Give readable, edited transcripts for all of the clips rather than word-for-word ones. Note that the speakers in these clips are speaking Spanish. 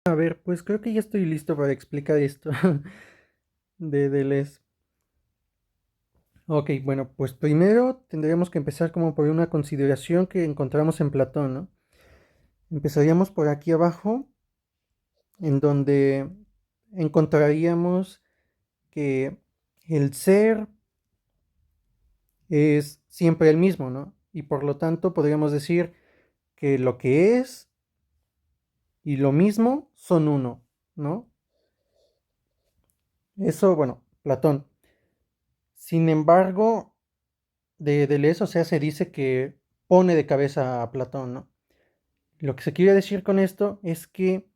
A ver, pues creo que ya estoy listo para explicar esto de Deleuze. Ok, bueno, pues primero tendríamos que empezar como por una consideración que encontramos en Platón, ¿no? Empezaríamos por aquí abajo, en donde encontraríamos que el ser es siempre el mismo, ¿no? Y por lo tanto podríamos decir que lo que es y lo mismo son uno, ¿no? Eso, bueno, Platón. Sin embargo, de Deleuze, o sea, se dice que pone de cabeza a Platón, ¿no? Lo que se quiere decir con esto es que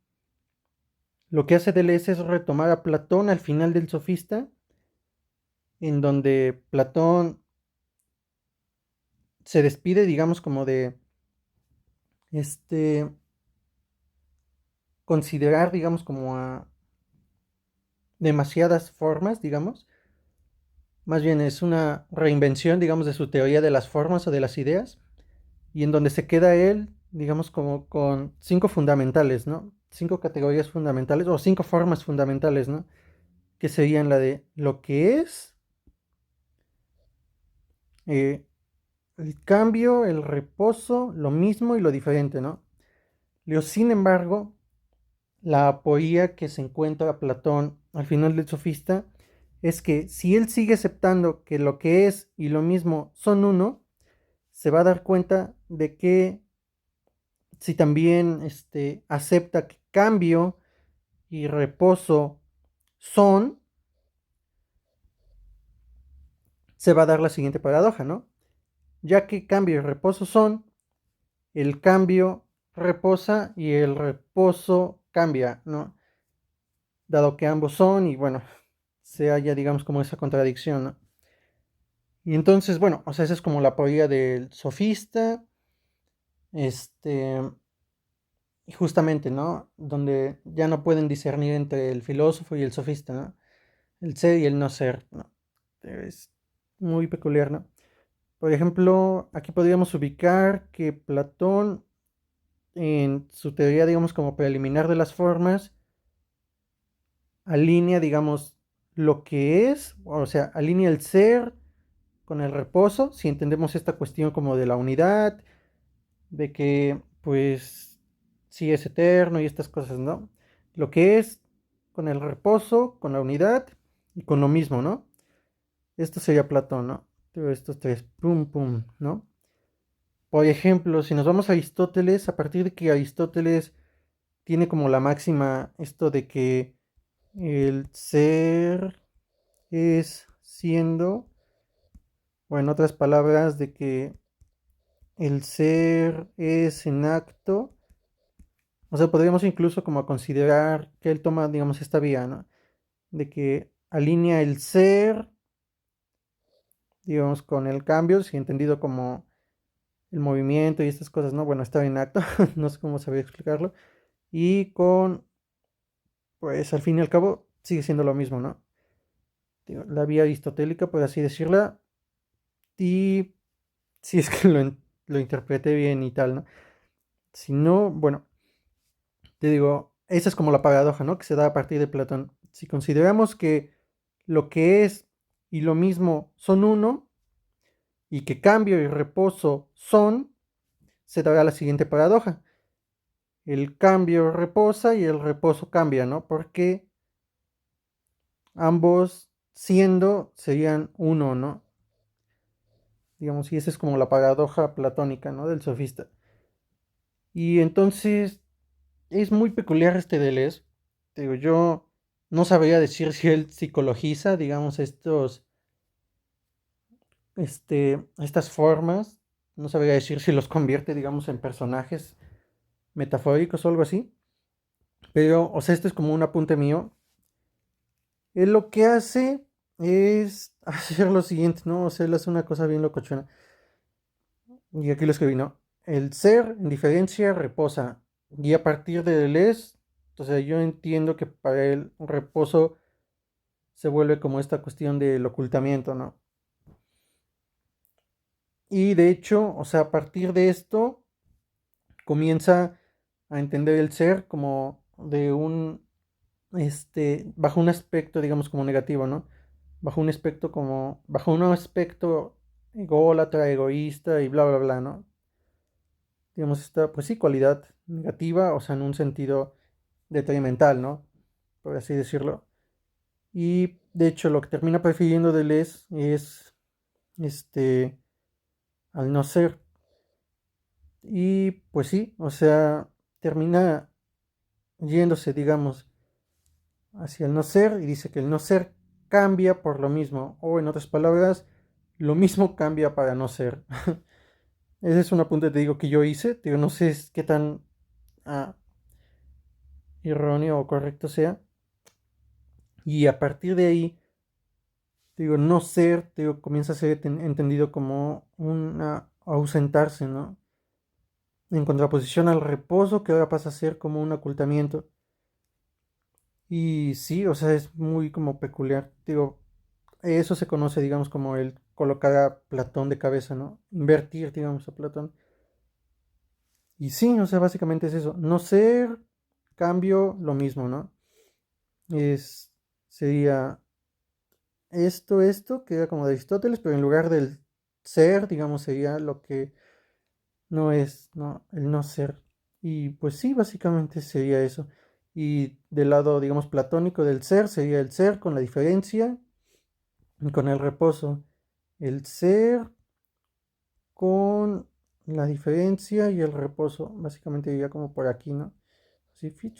lo que hace Deleuze es retomar a Platón al final del Sofista, en donde Platón se despide, digamos, como de este considerar, digamos, como a demasiadas formas, digamos. Más bien es una reinvención, digamos, de su teoría de las formas o de las ideas, y en donde se queda él, digamos, como con cinco fundamentales, ¿no? Cinco categorías fundamentales o cinco formas fundamentales, ¿no? Que serían la de lo que es, eh, el cambio, el reposo, lo mismo y lo diferente, ¿no? Leo, sin embargo, la aporía que se encuentra Platón al final del Sofista es que si él sigue aceptando que lo que es y lo mismo son uno, se va a dar cuenta de que si también acepta que cambio y reposo son, se va a dar la siguiente paradoja, ¿no? Ya que cambio y reposo son, el cambio reposa y el reposo cambia, ¿no? Dado que ambos son y bueno, se halla, digamos, como esa contradicción, ¿no? Y entonces, bueno, o sea, esa es como la apoya del sofista, este, y justamente, ¿no? Donde ya no pueden discernir entre el filósofo y el sofista, ¿no? El ser y el no ser, ¿no? Es muy peculiar, ¿no? Por ejemplo, aquí podríamos ubicar que Platón, en su teoría, digamos, como preliminar de las formas, alinea, digamos, lo que es, o sea, alinea el ser con el reposo, si entendemos esta cuestión como de la unidad, de que, pues, sí es eterno y estas cosas, ¿no? Lo que es con el reposo, con la unidad y con lo mismo, ¿no? Esto sería Platón, ¿no? Estos tres, pum, pum, ¿no? Por ejemplo, si nos vamos a Aristóteles, a partir de que Aristóteles tiene como la máxima esto de que el ser es siendo, o en otras palabras, de que el ser es en acto, o sea, podríamos incluso como considerar que él toma, digamos, esta vía, ¿no? De que alinea el ser, digamos, con el cambio, si entendido como el movimiento y estas cosas, ¿no? Bueno, estar en acto, no sé cómo sabría explicarlo, y con, pues al fin y al cabo, sigue siendo lo mismo, ¿no? Digo, la vía aristotélica, por así decirla, y si es que lo interpreté bien y tal, ¿no? Si no, bueno, te digo, esa es como la paradoja, ¿no? Que se da a partir de Platón. Si consideramos que lo que es y lo mismo son uno, y que cambio y reposo son, se dará la siguiente paradoja. El cambio reposa y el reposo cambia, ¿no? Porque ambos siendo serían uno, ¿no? Digamos, y esa es como la paradoja platónica, ¿no? Del sofista. Y entonces es muy peculiar este Deleuze. Digo, yo no sabría decir si él psicologiza, digamos, estas formas. No sabría decir si los convierte, digamos, en personajes metafóricos o algo así. Pero, o sea, esto es como un apunte mío. Él lo que hace es hacer lo siguiente, ¿no? O sea, él hace una cosa bien locochona. Y aquí lo escribí, ¿no? El ser, en diferencia, reposa. Y a partir de Deleuze, entonces yo entiendo que para él un reposo se vuelve como esta cuestión del ocultamiento, ¿no? Y de hecho, o sea, a partir de esto comienza a entender el ser como de un, bajo un aspecto, digamos, como negativo, ¿no? Bajo un aspecto ególatra, egoísta y bla, bla, bla, ¿no? Digamos, esta, pues sí, cualidad negativa, o sea, en un sentido detrimental, ¿no? Por así decirlo. Y de hecho, lo que termina prefiriendo Deleuze es, este, al no ser. Y pues sí, o sea, termina yéndose, digamos, hacia el no ser y dice que el no ser cambia por lo mismo, o en otras palabras, lo mismo cambia para no ser. Ese es un apunte, te digo, que yo hice, te digo, no sé qué tan ah, erróneo o correcto sea, y a partir de ahí, te digo, no ser, te digo, comienza a ser entendido como un ausentarse, ¿no? En contraposición al reposo, que ahora pasa a ser como un ocultamiento. Y sí, o sea, es muy como peculiar. Digo, eso se conoce, digamos, como el colocar a Platón de cabeza, ¿no? Invertir, digamos, a Platón. Y sí, o sea, básicamente es eso. No ser, cambio, lo mismo, ¿no? Es, sería esto, que era como de Aristóteles, pero en lugar del ser, digamos, sería lo que no es, ¿no? El no ser. Y pues sí, básicamente sería eso. Y del lado, digamos, platónico del ser, sería el ser con la diferencia y con el reposo. El ser con la diferencia y el reposo. Básicamente iría como por aquí, ¿no? Así, fit.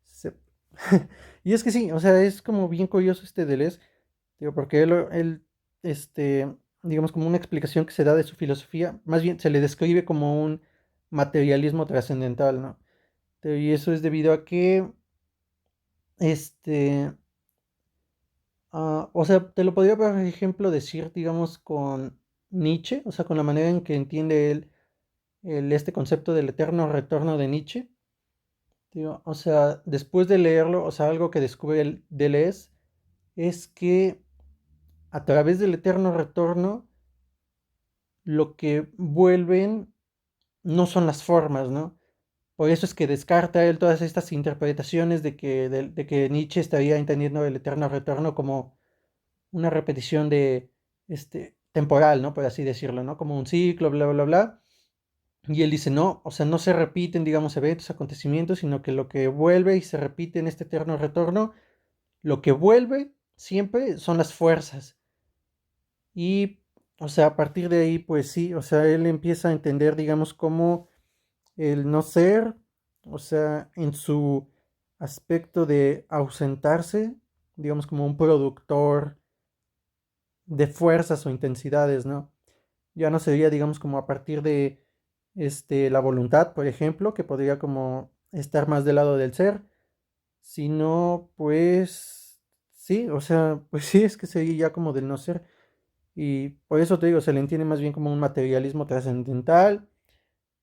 Sep. Y es que sí, o sea, es como bien curioso este Deleuze, digo, porque él, digamos, como una explicación que se da de su filosofía, más bien se le describe como un materialismo trascendental, ¿no? Y eso es debido a que, este, o sea, te lo podría, por ejemplo, decir, digamos, con Nietzsche, o sea, con la manera en que entiende él este concepto del eterno retorno de Nietzsche. Digo, o sea, después de leerlo, o sea, algo que descubre el Deleuze es que a través del eterno retorno, lo que vuelven no son las formas, ¿no? Por eso es que descarta él todas estas interpretaciones de que Nietzsche estaría entendiendo el eterno retorno como una repetición de temporal, ¿no? Por así decirlo, ¿no? Como un ciclo, bla, bla, bla. Y él dice, no, o sea, no se repiten, digamos, eventos, acontecimientos, sino que lo que vuelve y se repite en este eterno retorno, lo que vuelve siempre son las fuerzas. Y, o sea, a partir de ahí, pues sí, o sea, él empieza a entender, digamos, como el no ser, o sea, en su aspecto de ausentarse, digamos, como un productor de fuerzas o intensidades, ¿no? Ya no sería, digamos, como a partir de la voluntad, por ejemplo, que podría como estar más del lado del ser, sino pues sí, o sea, pues sí, es que sería ya como del no ser. Y por eso te digo, se le entiende más bien como un materialismo trascendental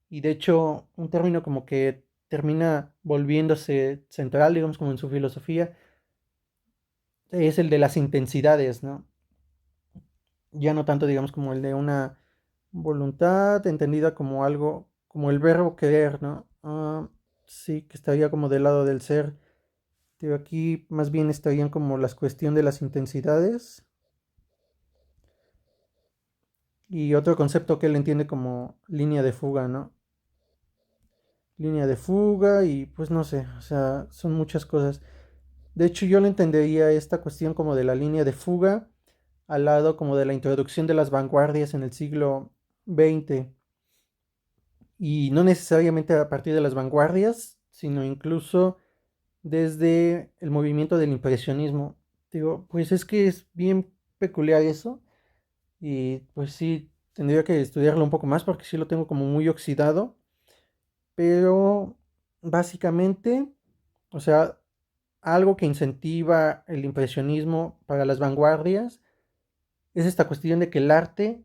y de hecho un término como que termina volviéndose central, digamos, como en su filosofía, es el de las intensidades, ¿no? Ya no tanto, digamos, como el de una voluntad entendida como algo, como el verbo querer, ¿no? Sí, que estaría como del lado del ser. Digo, aquí más bien estarían como las cuestión de las intensidades y otro concepto que él entiende como línea de fuga, ¿no? Línea de fuga y pues no sé, o sea, son muchas cosas. De hecho, yo le entendería esta cuestión como de la línea de fuga al lado como de la introducción de las vanguardias en el siglo XX y no necesariamente a partir de las vanguardias, sino incluso desde el movimiento del impresionismo. Digo, pues es que es bien peculiar eso y pues sí, tendría que estudiarlo un poco más porque sí lo tengo como muy oxidado, pero básicamente, o sea, algo que incentiva el impresionismo para las vanguardias es esta cuestión de que el arte,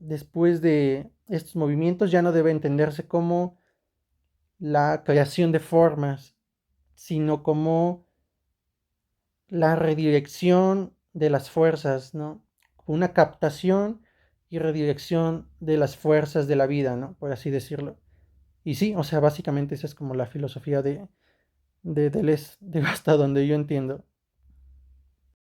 después de estos movimientos, ya no debe entenderse como la creación de formas, sino como la redirección de las fuerzas, ¿no? Una captación y redirección de las fuerzas de la vida, ¿no? Por así decirlo. Y sí, o sea, básicamente esa es como la filosofía de Deleuze, de hasta donde yo entiendo.